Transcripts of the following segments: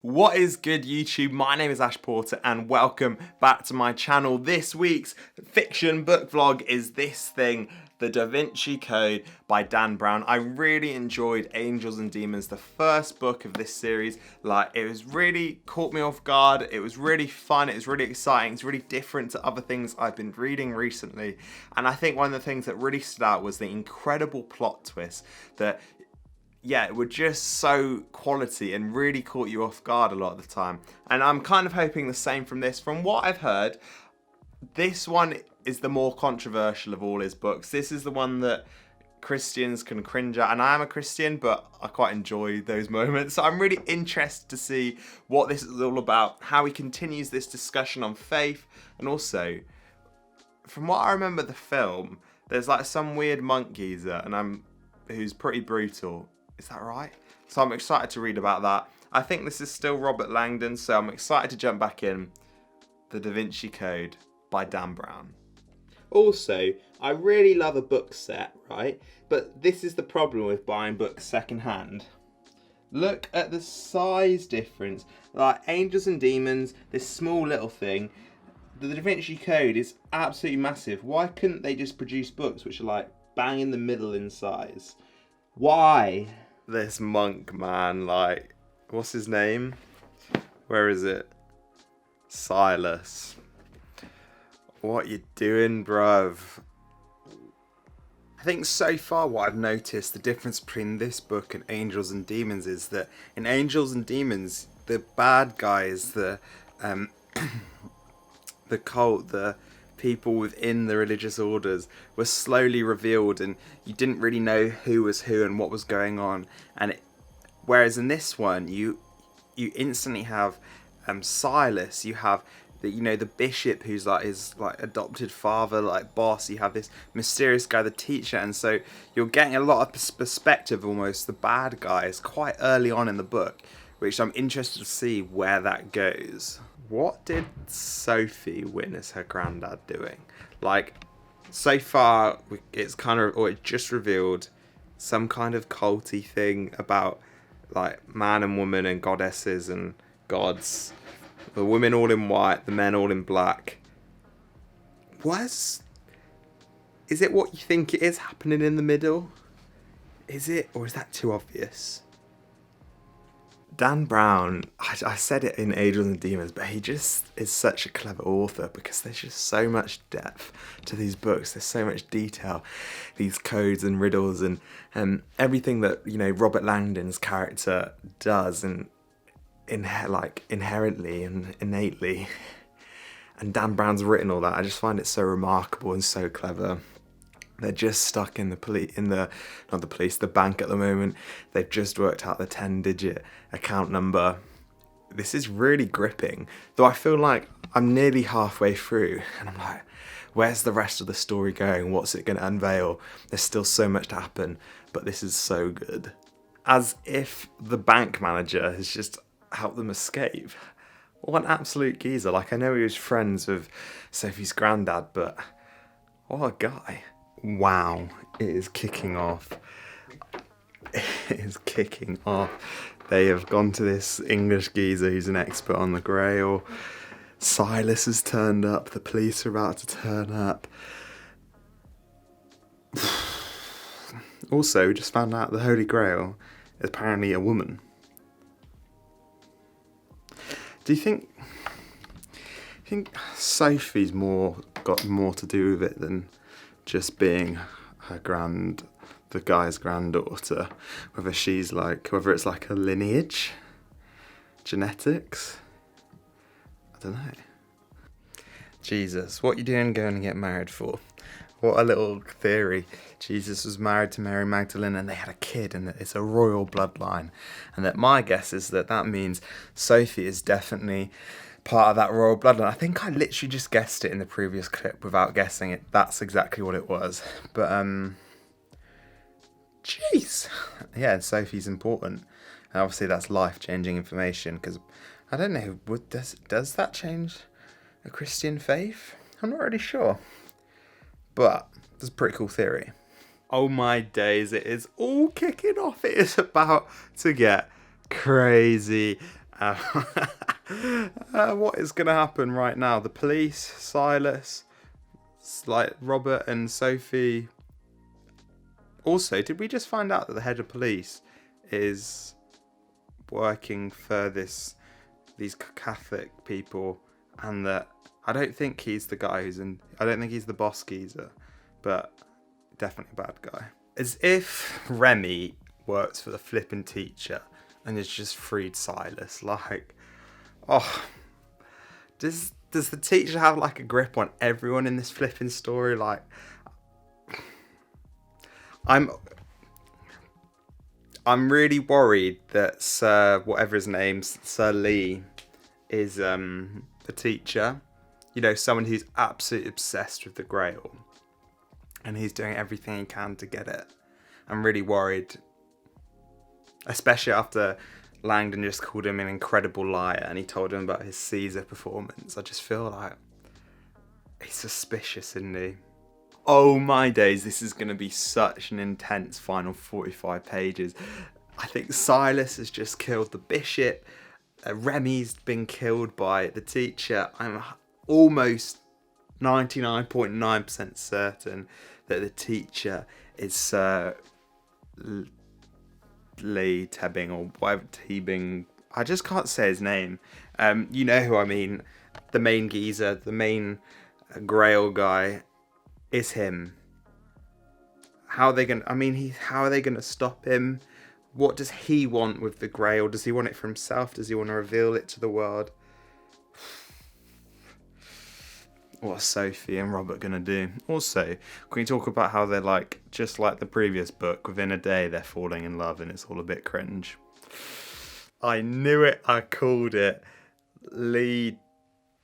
What is good, YouTube? My name is Ash Porter and welcome back to my channel. This week's fiction book vlog is this thing, The Da Vinci Code by Dan Brown. I really enjoyed Angels and Demons, the first book of this series. It was really caught me off guard. It was really fun. It was really exciting. It's really different to other things I've been reading recently. And I think one of the things that really stood out was the incredible plot twist that it were just so quality and really caught you off guard a lot of the time. And I'm kind of hoping the same from this. From what I've heard, this one is the more controversial of all his books. This is the one that Christians can cringe at, and I am a Christian, but I quite enjoy those moments. So I'm really interested to see what this is all about, how he continues this discussion on faith, and also, from what I remember the film, there's like some weird monk geezer, who's pretty brutal. Is that right? So I'm excited to read about that. I think this is still Robert Langdon, so I'm excited to jump back in. The Da Vinci Code by Dan Brown. Also, I really love a book set, right? But this is the problem with buying books secondhand. Look at the size difference. Like Angels and Demons, this small little thing. The Da Vinci Code is absolutely massive. Why couldn't they just produce books which are like bang in the middle in size? Why? This monk man, what's his name? Where is it? Silas. What you doing, bruv? I think so far what I've noticed, the difference between this book and Angels and Demons is that in Angels and Demons, the bad guys, the cult, the people within the religious orders were slowly revealed, and you didn't really know who was who and what was going on. Whereas in this one, you instantly have Silas. You have the bishop who's like his adopted father, boss. You have this mysterious guy, the teacher, and so you're getting a lot of perspective, almost the bad guys, quite early on in the book, which I'm interested to see where that goes. What did Sophie witness her granddad doing? So far, it's just revealed some kind of culty thing about man and woman and goddesses and gods. The women all in white, the men all in black. Is it what you think it is happening in the middle? Is it, or is that too obvious? Dan Brown, I said it in Angels and Demons, but he just is such a clever author because there's just so much depth to these books. There's so much detail, these codes and riddles and everything that Robert Langdon's character does and inherently and innately. And Dan Brown's written all that. I just find it so remarkable and so clever. They're just stuck in the bank at the moment. They've just worked out the 10-digit account number. This is really gripping. Though I feel like I'm nearly halfway through and I'm like, where's the rest of the story going? What's it going to unveil? There's still so much to happen, but this is so good. As if the bank manager has just helped them escape. What an absolute geezer. I know he was friends with Sophie's granddad, but what a guy. Wow, it is kicking off. It is kicking off. They have gone to this English geezer who's an expert on the Grail. Silas has turned up. The police are about to turn up. Also, we just found out the Holy Grail is apparently a woman. Do you think Sophie's got more to do with it than just being the guy's granddaughter? Whether it's a lineage, genetics, I don't know. Jesus, what you doing going to get married for? What a little theory. Jesus was married to Mary Magdalene and they had a kid, and it's a royal bloodline. And that my guess is that means Sophie is definitely part of that royal bloodline. I think I literally just guessed it in the previous clip without guessing it. That's exactly what it was. But, jeez. Yeah, Sophie's important. And obviously that's life-changing information because, I don't know, does that change a Christian faith? I'm not really sure. But it's a pretty cool theory. Oh my days, it is all kicking off. It is about to get crazy. What is going to happen right now? The police, Silas, like Robert and Sophie. Also, did we just find out that the head of police is working for these Catholic people, and that I don't think he's the guy I don't think he's the boss geezer, but definitely a bad guy. As if Remy works for the flipping teacher and has just freed Silas. Like, oh, does the teacher have like a grip on everyone in this flipping story? Like, I'm really worried that Sir whatever his name, Sir Lee, is the teacher. You know, someone who's absolutely obsessed with the Grail, and he's doing everything he can to get it. I'm really worried, especially after Langdon just called him an incredible liar and he told him about his Caesar performance. I just feel like he's suspicious, isn't he? Oh my days, this is going to be such an intense final 45 pages. I think Silas has just killed the bishop. Remy's been killed by the teacher. I'm almost 99.9% certain that the teacher is Sir Lee Tebbing or whatever Teabing. I just can't say his name. You know who I mean. The main geezer, the main Grail guy. Is him. How are they gonna stop him? What does he want with the Grail? Does he want it for himself? Does he want to reveal it to the world? What are Sophie and Robert gonna do? Also, can we talk about how they're like, just like the previous book, within a day they're falling in love and it's all a bit cringe. I knew it, I called it. Lee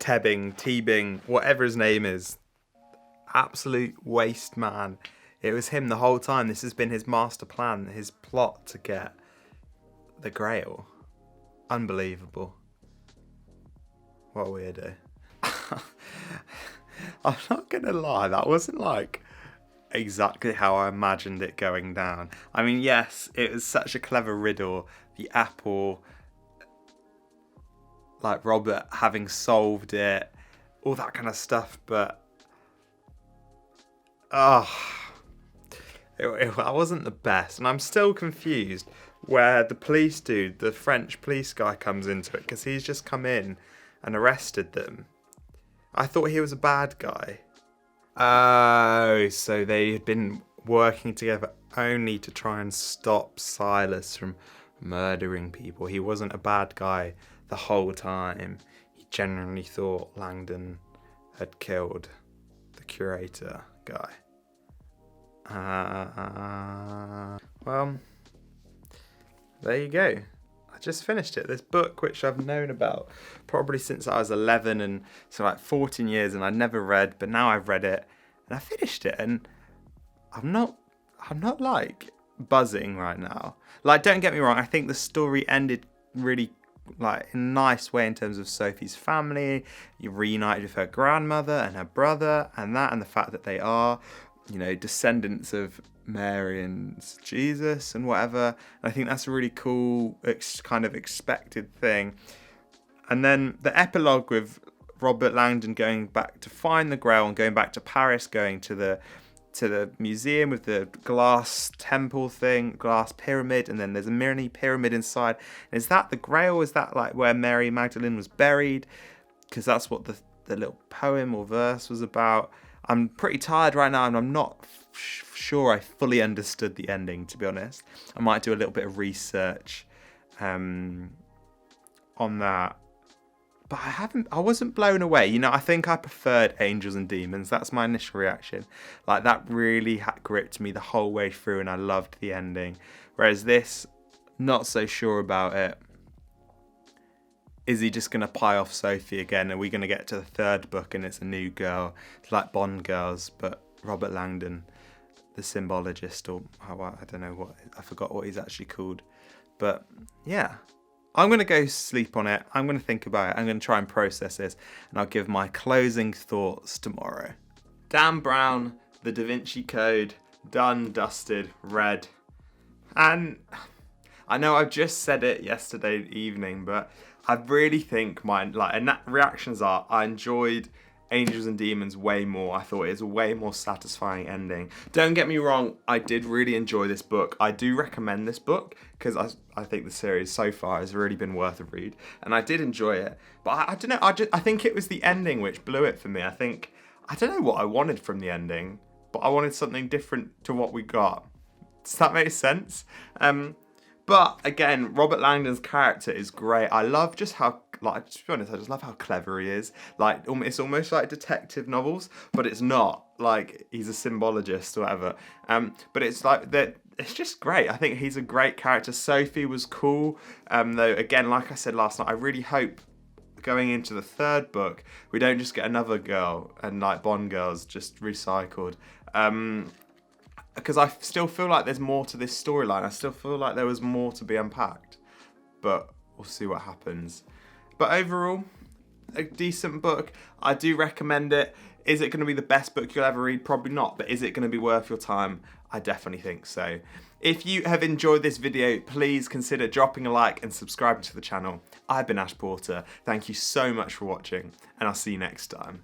Teabing, whatever his name is. Absolute waste man. It was him the whole time. This has been his master plan, his plot to get the Grail. Unbelievable. What a weirdo. I'm not gonna lie, that wasn't like exactly how I imagined it going down. I mean, yes, it was such a clever riddle. The apple, like Robert having solved it, all that kind of stuff, but it wasn't the best, and I'm still confused where the police dude, the French police guy, comes into it, because he's just come in and arrested them. I thought he was a bad guy. Oh, so they had been working together only to try and stop Silas from murdering people. He wasn't a bad guy the whole time. He genuinely thought Langdon had killed the curator guy. Well, there you go. I just finished it. This book, which I've known about probably since I was 11, and so like 14 years, and I'd never read, but now I've read it and I finished it, and I'm not like buzzing right now. Like, don't get me wrong, I think the story ended really like in a nice way in terms of Sophie's family. You reunited with her grandmother and her brother, and the fact that they are, you know, descendants of Mary and Jesus and whatever. And I think that's a really cool, kind of expected thing. And then the epilogue with Robert Langdon going back to find the Grail and going back to Paris, going to the museum with the glass temple thing, glass pyramid, and then there's a mini pyramid inside. Is that the Grail? Is that like where Mary Magdalene was buried? Because that's what the little poem or verse was about. I'm pretty tired right now, and I'm not sure I fully understood the ending, to be honest. I might do a little bit of research on that. But I wasn't blown away. You know, I think I preferred Angels and Demons. That's my initial reaction. Like, that really gripped me the whole way through, and I loved the ending. Whereas this, not so sure about it. Is he just going to pie off Sophie again? Are we going to get to the third book and it's a new girl? It's like Bond girls, but Robert Langdon, the symbologist, or I don't know I forgot what he's actually called. But yeah, I'm going to go sleep on it. I'm going to think about it. I'm going to try and process this, and I'll give my closing thoughts tomorrow. Dan Brown, the Da Vinci Code, done, dusted, read. And I know I've just said it yesterday evening, but I really think my reactions are I enjoyed Angels and Demons way more. I thought it was a way more satisfying ending. Don't get me wrong, I did really enjoy this book. I do recommend this book because I think the series so far has really been worth a read, and I did enjoy it. But I don't know, I think it was the ending which blew it for me. I don't know what I wanted from the ending, but I wanted something different to what we got. Does that make sense? But again, Robert Langdon's character is great. I love just how, like, to be honest, I just love how clever he is. Like, it's almost like detective novels, but it's not. Like, he's a symbologist or whatever. But it's like that. It's just great. I think he's a great character. Sophie was cool. Though, again, like I said last night, I really hope going into the third book, we don't just get another girl and like Bond girls just recycled. Because I still feel like there's more to this storyline. I still feel like there was more to be unpacked. But we'll see what happens. But overall, a decent book. I do recommend it. Is it going to be the best book you'll ever read? Probably not. But is it going to be worth your time? I definitely think so. If you have enjoyed this video, please consider dropping a like and subscribing to the channel. I've been Ash Porter. Thank you so much for watching, and I'll see you next time.